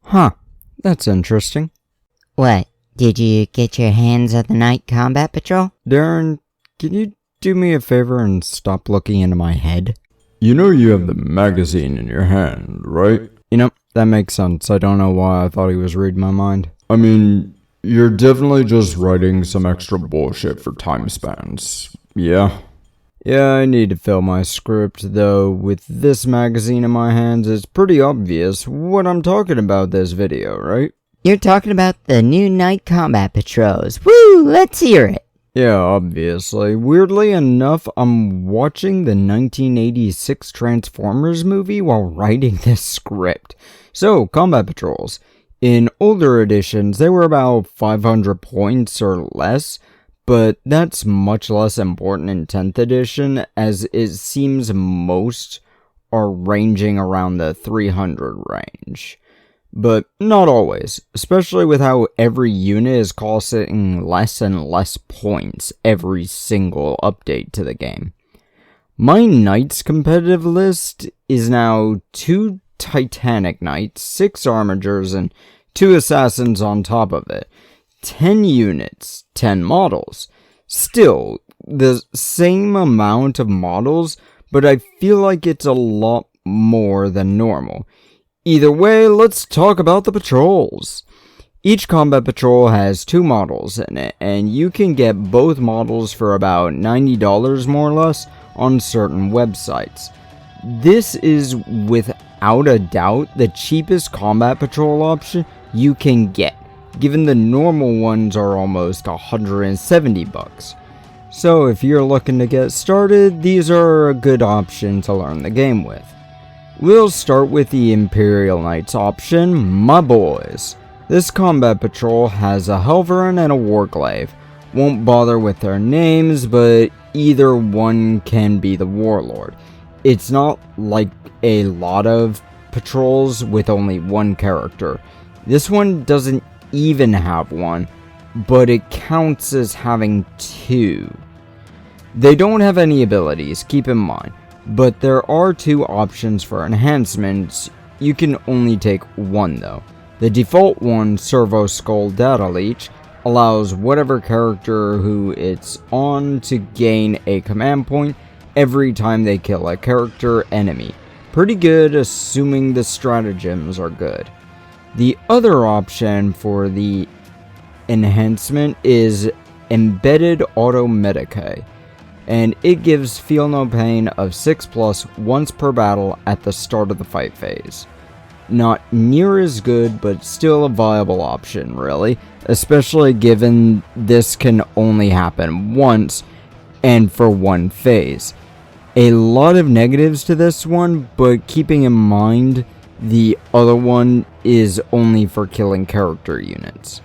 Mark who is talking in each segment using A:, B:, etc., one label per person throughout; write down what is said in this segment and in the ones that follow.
A: Huh, that's interesting.
B: What? Did you get your hands on the Night Combat Patrol?
A: Darren, can you do me a favor and stop looking into my head?
C: You know you have the magazine in your hand, right?
A: You know, that makes sense. I don't know why I thought he was reading my mind.
C: I mean, you're definitely just writing some extra bullshit for time spans, yeah?
A: Yeah, I need to fill my script, though with this magazine in my hands, it's pretty obvious what I'm talking about this video, right?
B: You're talking about the new Night Combat Patrols. Woo! Let's hear it!
A: Yeah, obviously. Weirdly enough, I'm watching the 1986 Transformers movie while writing this script. So, Combat Patrols. In older editions, they were about 500 points or less, but that's much less important in 10th edition, as it seems most are ranging around the 300 range. But not always, especially with how every unit is costing less and less points every single update to the game. My Knights competitive list is now 2 Titanic Knights, 6 Armigers, and 2 Assassins on top of it. 10 units, 10 models. Still, the same amount of models, but I feel like it's a lot more than normal. Either way, let's talk about the patrols. Each combat patrol has 2 models in it, and you can get both models for about $90 more or less on certain websites. This is without a doubt the cheapest combat patrol option you can get, given the normal ones are almost $170. So if you're looking to get started, these are a good option to learn the game with. We'll start with the Imperial Knights option, my boys. This combat patrol has a Helverin and a Warglaive. Won't bother with their names, but either one can be the Warlord. It's not like a lot of patrols with only one character. This one doesn't even have one, but it counts as having 2. They don't have any abilities, keep in mind. But there are 2 options for enhancements. You can only take one though. The default one, Servo Skull Data Leech, allows whatever character who it's on to gain a command point every time they kill a character enemy. Pretty good, assuming the stratagems are good. The other option for the enhancement is Embedded Auto Medicae, and it gives Feel No Pain of 6+ once per battle at the start of the fight phase. Not near as good, but still a viable option, really, especially given this can only happen once and for one phase. A lot of negatives to this one, but keeping in mind the other one is only for killing character units.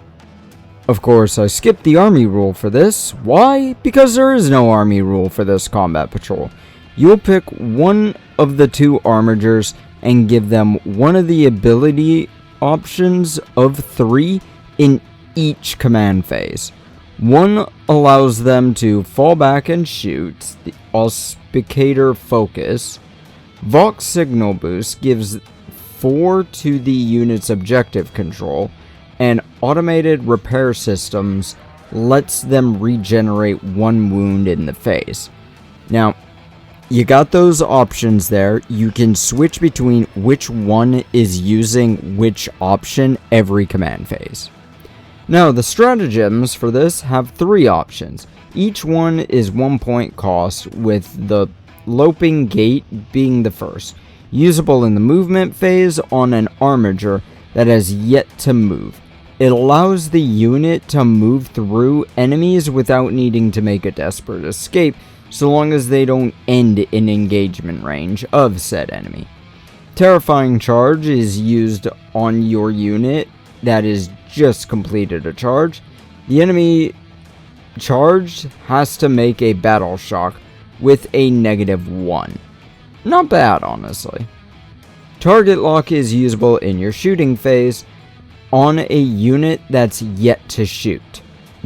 A: Of course, I skipped the army rule for this. Why? Because there is no army rule for this combat patrol. You'll pick one of the 2 Armigers and give them one of the ability options of 3 in each command phase. One allows them to fall back and shoot, the Auspicator Focus. Vox Signal Boost gives 4 to the unit's objective control, and Automated Repair Systems lets them regenerate 1 wound in the phase. Now, you got those options there. You can switch between which one is using which option every command phase. Now, the stratagems for this have 3 options. Each one is 1 point cost, with the Loping Gate being the first, usable in the movement phase on an Armiger that has yet to move. It allows the unit to move through enemies without needing to make a desperate escape, so long as they don't end in engagement range of said enemy. Terrifying Charge is used on your unit that has just completed a charge. The enemy charged has to make a battle shock with a -1. Not bad, honestly. Target Lock is usable in your shooting phase on a unit that's yet to shoot.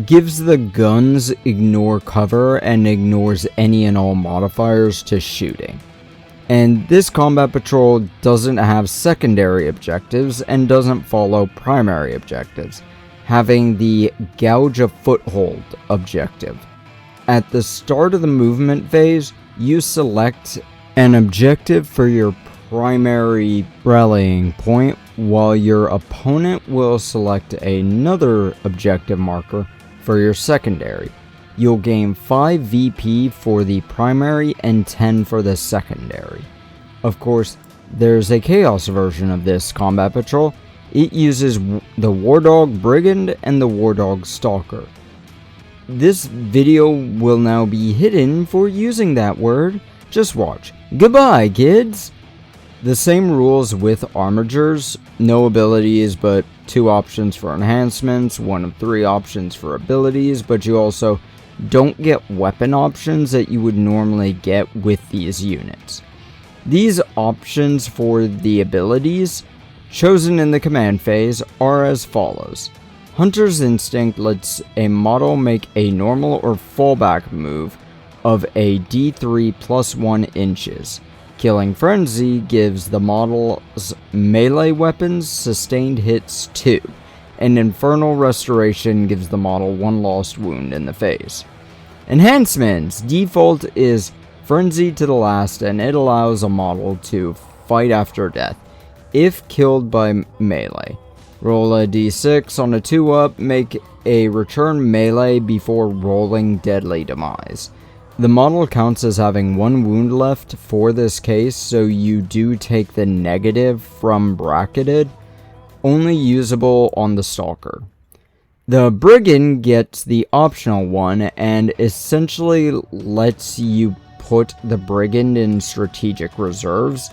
A: Gives the guns ignore cover and ignores any and all modifiers to shooting. And this combat patrol doesn't have secondary objectives and doesn't follow primary objectives, having the Gouge a Foothold objective. At the start of the movement phase, you select an objective for your primary rallying point, while your opponent will select another objective marker for your secondary. You'll gain 5 VP for the primary and 10 for the secondary. Of course, there's a Chaos version of this combat patrol. It uses the War Dog Brigand and the War Dog Stalker. This video will now be hidden for using that word. Just watch. Goodbye, kids! The same rules with Armigers. No abilities, but 2 options for enhancements, 1 of 3 options for abilities, but you also don't get weapon options that you would normally get with these units. These options for the abilities chosen in the command phase are as follows. Hunter's Instinct lets a model make a normal or fallback move of a D3 plus 1 inches. Killing Frenzy gives the model's melee weapons sustained hits 2, and Infernal Restoration gives the model 1 lost wound in the phase. Enhancements! Default is Frenzy to the last, and it allows a model to fight after death, if killed by melee. Roll a d6 on a 2-up, make a return melee before rolling Deadly Demise. The model counts as having 1 wound left for this case, so you do take the negative from bracketed, only usable on the Stalker. The Brigand gets the optional one and essentially lets you put the Brigand in strategic reserves,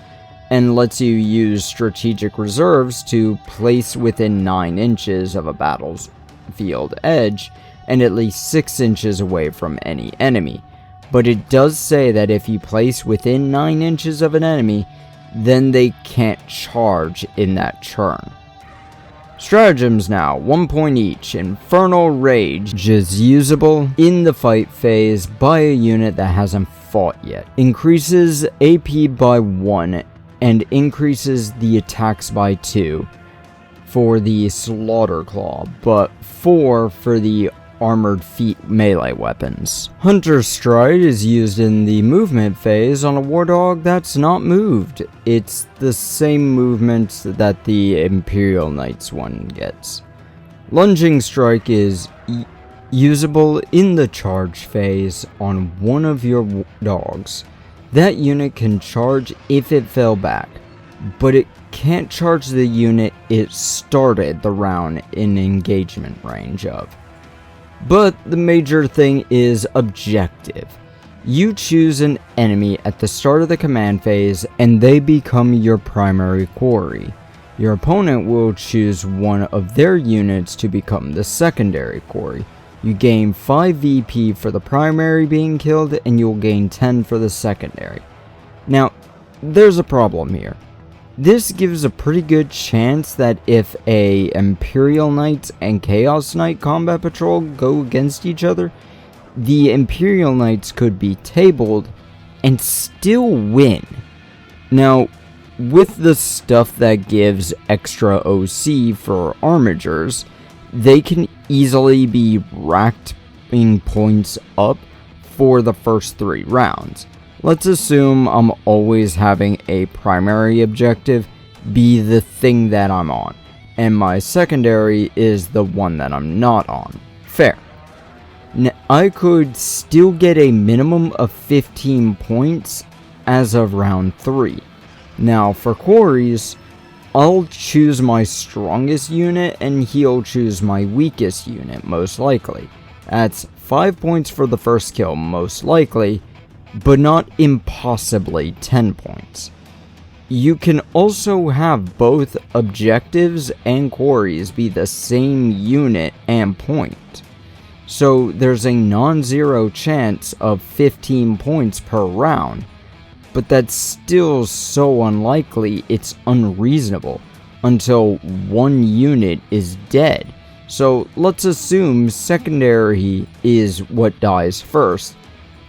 A: and lets you use strategic reserves to place within 9 inches of a battlefield edge and at least 6 inches away from any enemy. But it does say that if you place within 9 inches of an enemy, then they can't charge in that turn. Stratagems now, 1 point each. Infernal Rage is usable in the fight phase by a unit that hasn't fought yet. Increases AP by 1 and increases the attacks by 2 for the Slaughter Claw, but 4 for the Armored Feet melee weapons. Hunter's Stride is used in the movement phase on a War Dog that's not moved. It's the same movement that the Imperial Knights one gets. Lunging Strike is usable in the charge phase on one of your dogs. That unit can charge if it fell back, but it can't charge the unit it started the round in engagement range of. But the major thing is objective. You choose an enemy at the start of the command phase and they become your primary quarry. Your opponent will choose one of their units to become the secondary quarry. You gain 5 VP for the primary being killed and you'll gain 10 for the secondary. Now, there's a problem here. This gives a pretty good chance that if a Imperial Knights and Chaos Knight combat patrol go against each other, the Imperial Knights could be tabled and still win. Now, with the stuff that gives extra OC for Armigers, they can easily be racking points up for the first 3 rounds. Let's assume I'm always having a primary objective be the thing that I'm on, and my secondary is the one that I'm not on. Fair. Now, I could still get a minimum of 15 points as of round 3. Now for quarries, I'll choose my strongest unit and he'll choose my weakest unit most likely. That's 5 points for the first kill most likely, but not impossibly 10 points. You can also have both objectives and quarries be the same unit and point. So there's a non-zero chance of 15 points per round, but that's still so unlikely it's unreasonable until one unit is dead. So let's assume secondary is what dies first,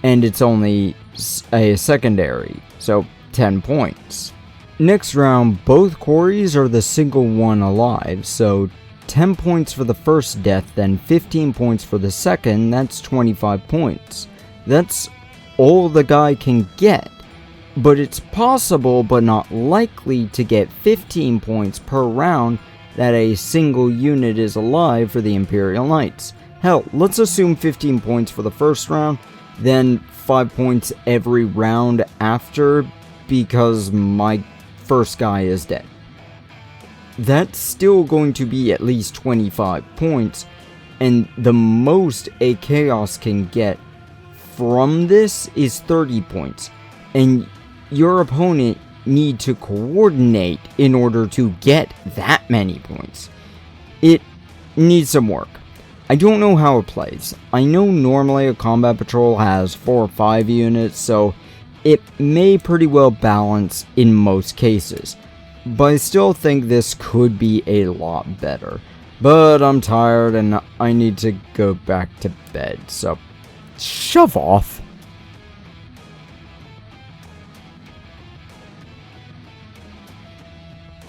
A: and it's only a secondary. So 10 points. Next round, both quarries are the single one alive, so 10 points for the first death, then 15 points for the second, that's 25 points. That's all the guy can get, but it's possible but not likely to get 15 points per round that a single unit is alive for the Imperial Knights. Hell, let's assume 15 points for the first round, then 5 points every round after, because my first guy is dead. That's still going to be at least 25 points, and the most a Chaos can get from this is 30 points, and your opponent need to coordinate in order to get that many points. It needs some work. I don't know how it plays. I know normally a combat patrol has 4 or 5 units, so it may pretty well balance in most cases. But I still think this could be a lot better. But I'm tired and I need to go back to bed, so shove off.